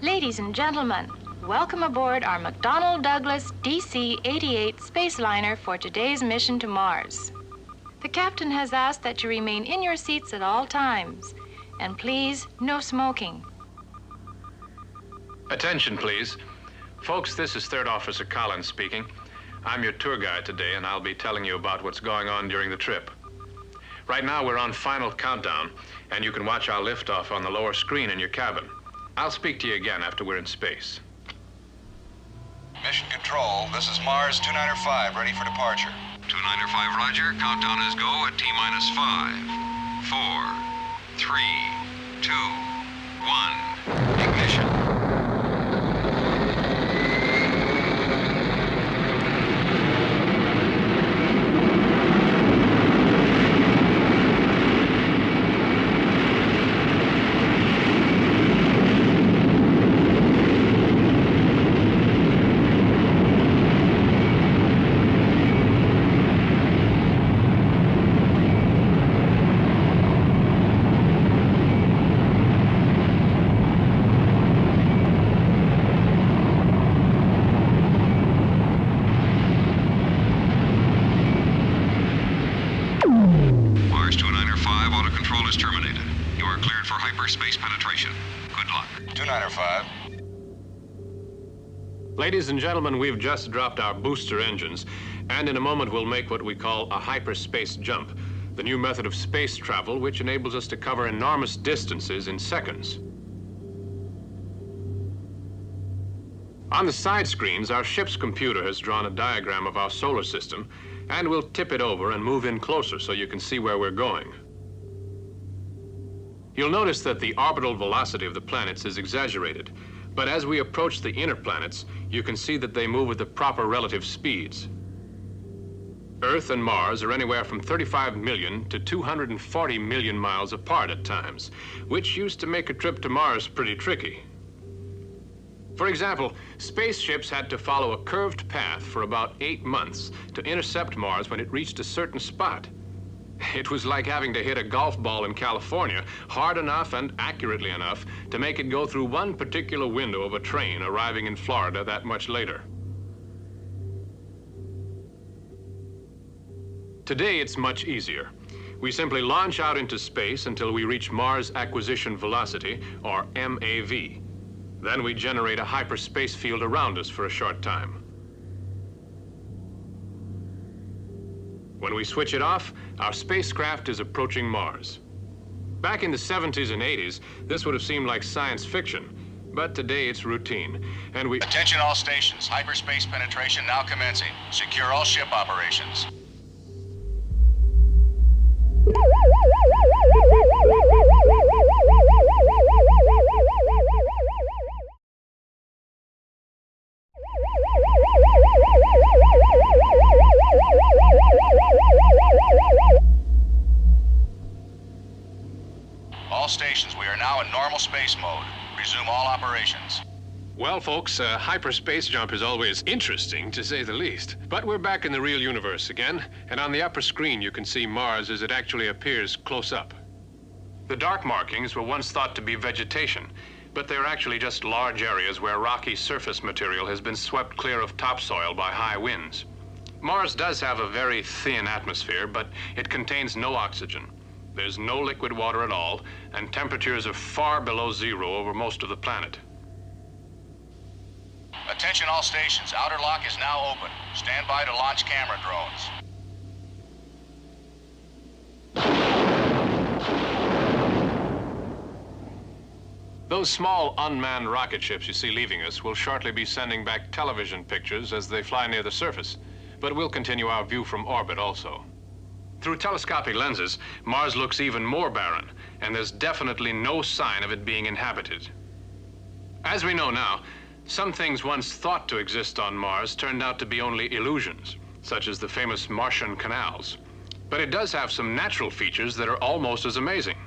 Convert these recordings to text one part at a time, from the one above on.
Ladies and gentlemen, welcome aboard our McDonnell Douglas DC-88 spaceliner for today's mission to Mars. The captain has asked that you remain in your seats at all times, and please, no smoking. Attention, please. Folks, this is Third Officer Collins speaking. I'm your tour guide today, and I'll be telling you about what's going on during the trip. Right now, we're on final countdown, and you can watch our liftoff on the lower screen in your cabin. I'll speak to you again after we're in space. Mission Control, this is Mars 295, ready for departure. 295, roger. Countdown is go at T-minus 5, 4, 3, 2, 1. Ignition. Hyperspace penetration. Good luck. 295. Ladies and gentlemen, we've just dropped our booster engines, and in a moment we'll make what we call a hyperspace jump, the new method of space travel which enables us to cover enormous distances in seconds. On the side screens, our ship's computer has drawn a diagram of our solar system, and we'll tip it over and move in closer so you can see where we're going. You'll notice that the orbital velocity of the planets is exaggerated, but as we approach the inner planets, you can see that they move at the proper relative speeds. Earth and Mars are anywhere from 35 million to 240 million miles apart at times, which used to make a trip to Mars pretty tricky. For example, spaceships had to follow a curved path for about 8 months to intercept Mars when it reached a certain spot. It was like having to hit a golf ball in California hard enough and accurately enough to make it go through one particular window of a train arriving in Florida that much later. Today, it's much easier. We simply launch out into space until we reach Mars Acquisition Velocity, or MAV. Then we generate a hyperspace field around us for a short time. When we switch it off, our spacecraft is approaching Mars. Back in the 70s and 80s, this would have seemed like science fiction, but today it's routine, and we... Attention all stations, hyperspace penetration now commencing. Secure all ship operations. All stations, we are now in normal space mode. Resume all operations. Well, folks, a hyperspace jump is always interesting, to say the least. But we're back in the real universe again, and on the upper screen you can see Mars as it actually appears close up. The dark markings were once thought to be vegetation, but they're actually just large areas where rocky surface material has been swept clear of topsoil by high winds. Mars does have a very thin atmosphere, but it contains no oxygen. There's no liquid water at all, and temperatures are far below zero over most of the planet. Attention all stations, outer lock is now open. Stand by to launch camera drones. Those small unmanned rocket ships you see leaving us will shortly be sending back television pictures as they fly near the surface, but we'll continue our view from orbit also. Through telescopic lenses, Mars looks even more barren, and there's definitely no sign of it being inhabited. As we know now, some things once thought to exist on Mars turned out to be only illusions, such as the famous Martian canals. But it does have some natural features that are almost as amazing.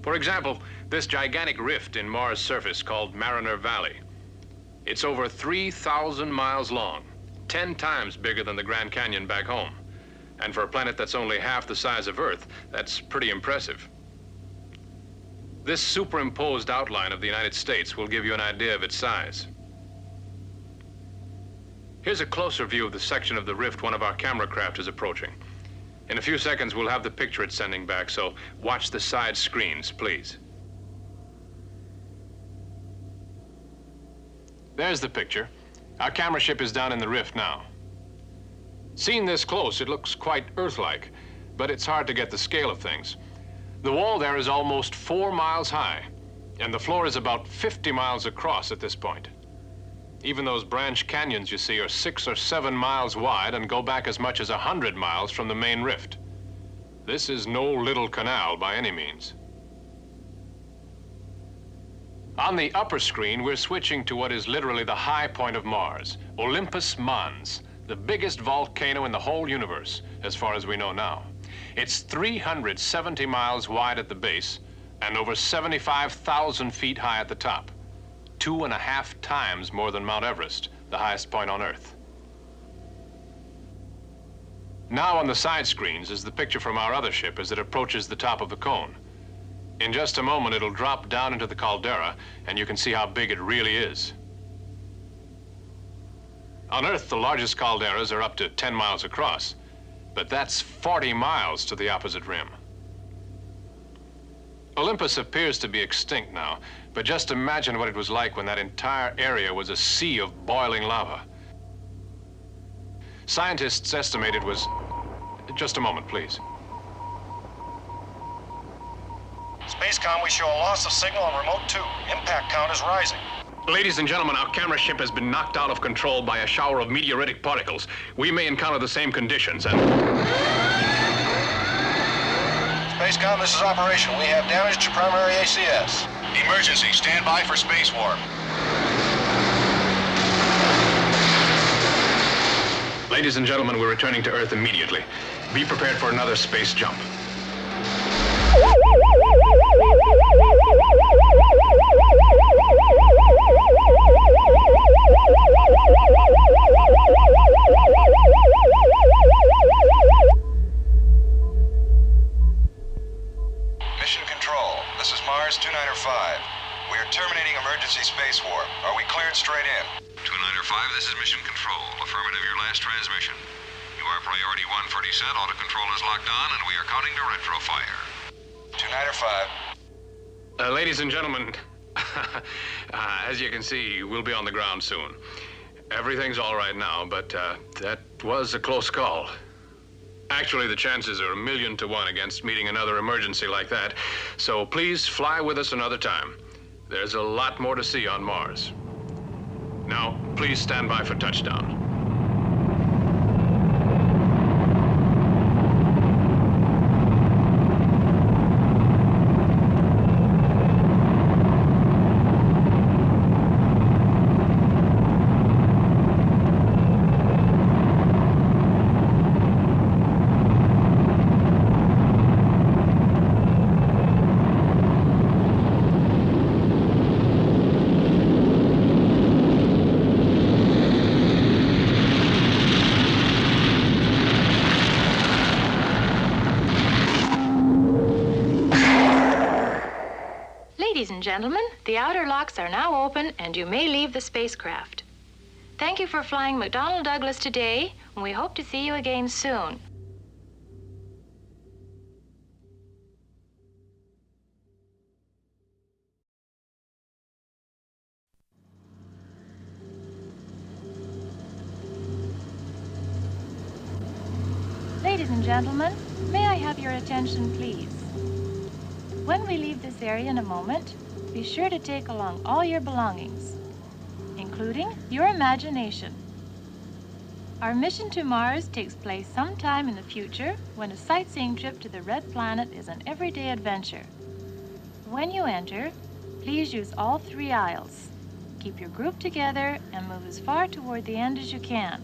For example, this gigantic rift in Mars' surface called Mariner Valley. It's over 3,000 miles long, 10 times bigger than the Grand Canyon back home. And for a planet that's only half the size of Earth, that's pretty impressive. This superimposed outline of the United States will give you an idea of its size. Here's a closer view of the section of the rift one of our camera craft is approaching. In a few seconds, we'll have the picture it's sending back, so watch the side screens, please. There's the picture. Our camera ship is down in the rift now. Seen this close, it looks quite Earth-like, but it's hard to get the scale of things. The wall there is almost 4 miles high, and the floor is about 50 miles across at this point. Even those branch canyons you see are 6 or 7 miles wide and go back as much as 100 miles from the main rift. This is no little canal by any means. On the upper screen, we're switching to what is literally the high point of Mars, Olympus Mons, the biggest volcano in the whole universe, as far as we know now. It's 370 miles wide at the base and over 75,000 feet high at the top. 2.5 times more than Mount Everest, the highest point on Earth. Now on the side screens is the picture from our other ship as it approaches the top of the cone. In just a moment, it'll drop down into the caldera, and you can see how big it really is. On Earth, the largest calderas are up to 10 miles across, but that's 40 miles to the opposite rim. Olympus appears to be extinct now, but just imagine what it was like when that entire area was a sea of boiling lava. Scientists estimate it was... Just a moment, please. Spacecom, we show a loss of signal on remote 2. Impact count is rising. Ladies and gentlemen, our camera ship has been knocked out of control by a shower of meteoritic particles. We may encounter the same conditions and... Spacecom, this is Operation. We have damage to primary ACS. Emergency, stand by for space warp. Ladies and gentlemen, we're returning to Earth immediately. Be prepared for another space jump. Mission Control, this is Mars 295. We are terminating emergency space warp. Are we cleared straight in? 295, this is Mission Control. Affirmative, your last transmission. You are priority 140 set. Auto-control is locked on, and we are counting to retro fire. 295. Ladies and gentlemen, as you can see, we'll be on the ground soon. Everything's all right now, but that was a close call. Actually, the chances are 1,000,000 to 1 against meeting another emergency like that, so please fly with us another time. There's a lot more to see on Mars. Now, please stand by for touchdown. Ladies and gentlemen, the outer locks are now open and you may leave the spacecraft. Thank you for flying McDonnell Douglas today, and we hope to see you again soon. Ladies and gentlemen, may I have your attention, please? When we leave this area in a moment, be sure to take along all your belongings, including your imagination. Our mission to Mars takes place sometime in the future when a sightseeing trip to the Red Planet is an everyday adventure. When you enter, please use all 3 aisles. Keep your group together and move as far toward the end as you can.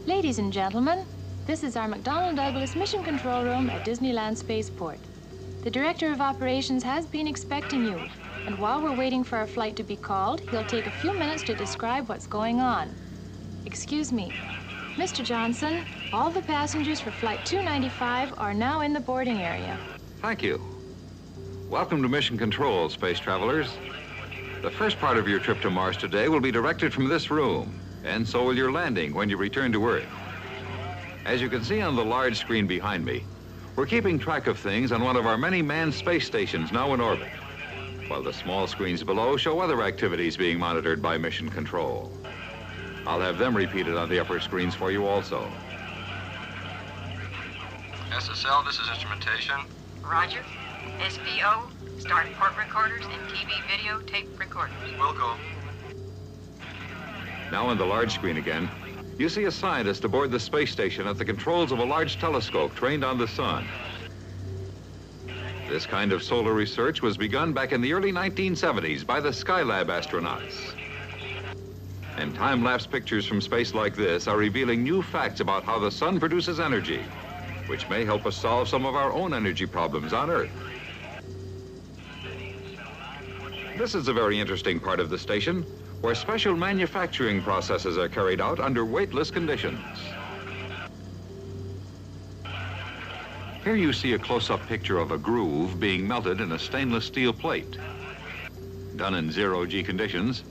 Ladies and gentlemen, this is our McDonnell Douglas Mission Control Room at Disneyland Spaceport. The Director of Operations has been expecting you, and while we're waiting for our flight to be called, he'll take a few minutes to describe what's going on. Excuse me. Mr. Johnson, all the passengers for Flight 295 are now in the boarding area. Thank you. Welcome to Mission Control, space travelers. The first part of your trip to Mars today will be directed from this room, and so will your landing when you return to Earth. As you can see on the large screen behind me, we're keeping track of things on one of our many manned space stations now in orbit, while the small screens below show other activities being monitored by Mission Control. I'll have them repeated on the upper screens for you also. SSL, this is instrumentation. Roger. SPO, start port recorders and TV video tape recorders. Will go. Now on the large screen again, you see a scientist aboard the space station at the controls of a large telescope trained on the sun. This kind of solar research was begun back in the early 1970s by the Skylab astronauts. And time-lapse pictures from space like this are revealing new facts about how the sun produces energy, which may help us solve some of our own energy problems on Earth. This is a very interesting part of the station, where special manufacturing processes are carried out under weightless conditions. Here you see a close-up picture of a groove being melted in a stainless steel plate. Done in zero-G conditions,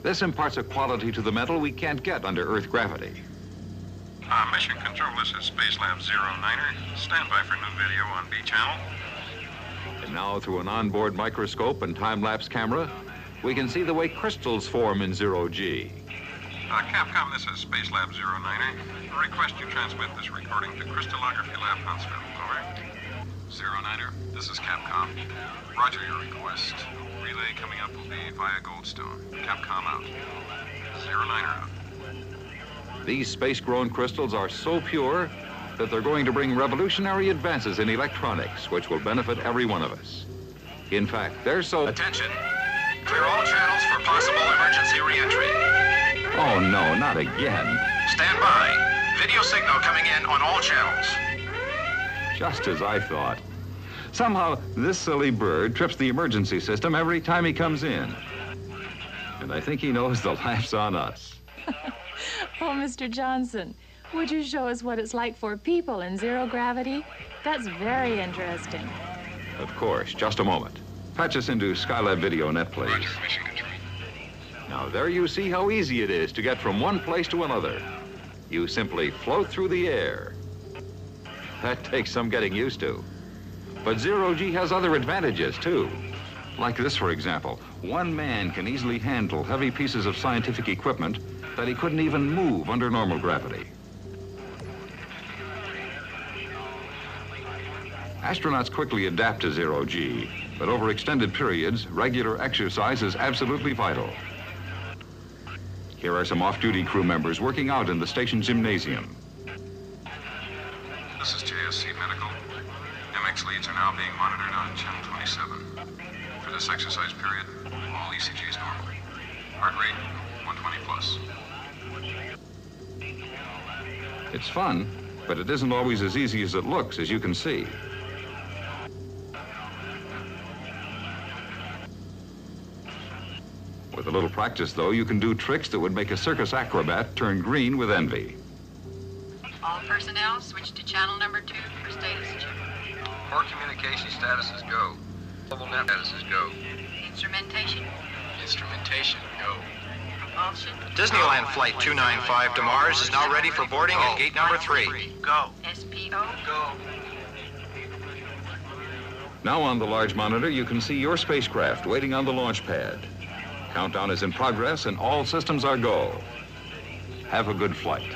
this imparts a quality to the metal we can't get under Earth gravity. Mission Control, this is Spacelab 09er. Stand by for new video on B channel. And now, through an onboard microscope and time-lapse camera, we can see the way crystals form in zero-G. Capcom, this is Spacelab 09er. Request you transmit this recording to Crystallography Lab, Huntsville. Over. 09er, this is Capcom. Roger your request. Relay coming up will be via Goldstone. Capcom out. 09er out. These space-grown crystals are so pure that they're going to bring revolutionary advances in electronics, which will benefit every one of us. In fact, they're so... Attention. Clear all channels for possible emergency re-entry. Oh, no, not again. Stand by. Video signal coming in on all channels. Just as I thought. Somehow, this silly bird trips the emergency system every time he comes in. And I think he knows the laugh's on us. Oh, Mr. Johnson, would you show us what it's like for people in zero gravity? That's very interesting. Of course, just a moment. Patch us into Skylab Video Net, please. Roger, Mission Control. Now, there you see how easy it is to get from one place to another. You simply float through the air. That takes some getting used to. But zero-G has other advantages, too. Like this, for example. One man can easily handle heavy pieces of scientific equipment that he couldn't even move under normal gravity. Astronauts quickly adapt to zero-G, but over extended periods, regular exercise is absolutely vital. Here are some off-duty crew members working out in the station gymnasium. This is JSC Medical. MX leads are now being monitored on channel 27. For this exercise period, all ECGs normal. Heart rate, 120 plus. It's fun, but it isn't always as easy as it looks, as you can see. With a little practice, though, you can do tricks that would make a circus acrobat turn green with envy. All personnel switch to channel number 2 for status check. Port communication status is go. Global net status is go. Instrumentation. Instrumentation, go. Propulsion. Disneyland Flight 295 to Mars is now ready for boarding at gate number 3. Go. SPO. Go. Now on the large monitor, you can see your spacecraft waiting on the launch pad. Countdown is in progress and all systems are go. Have a good flight.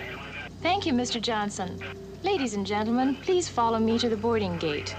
Thank you, Mr. Johnson. Ladies and gentlemen, please follow me to the boarding gate.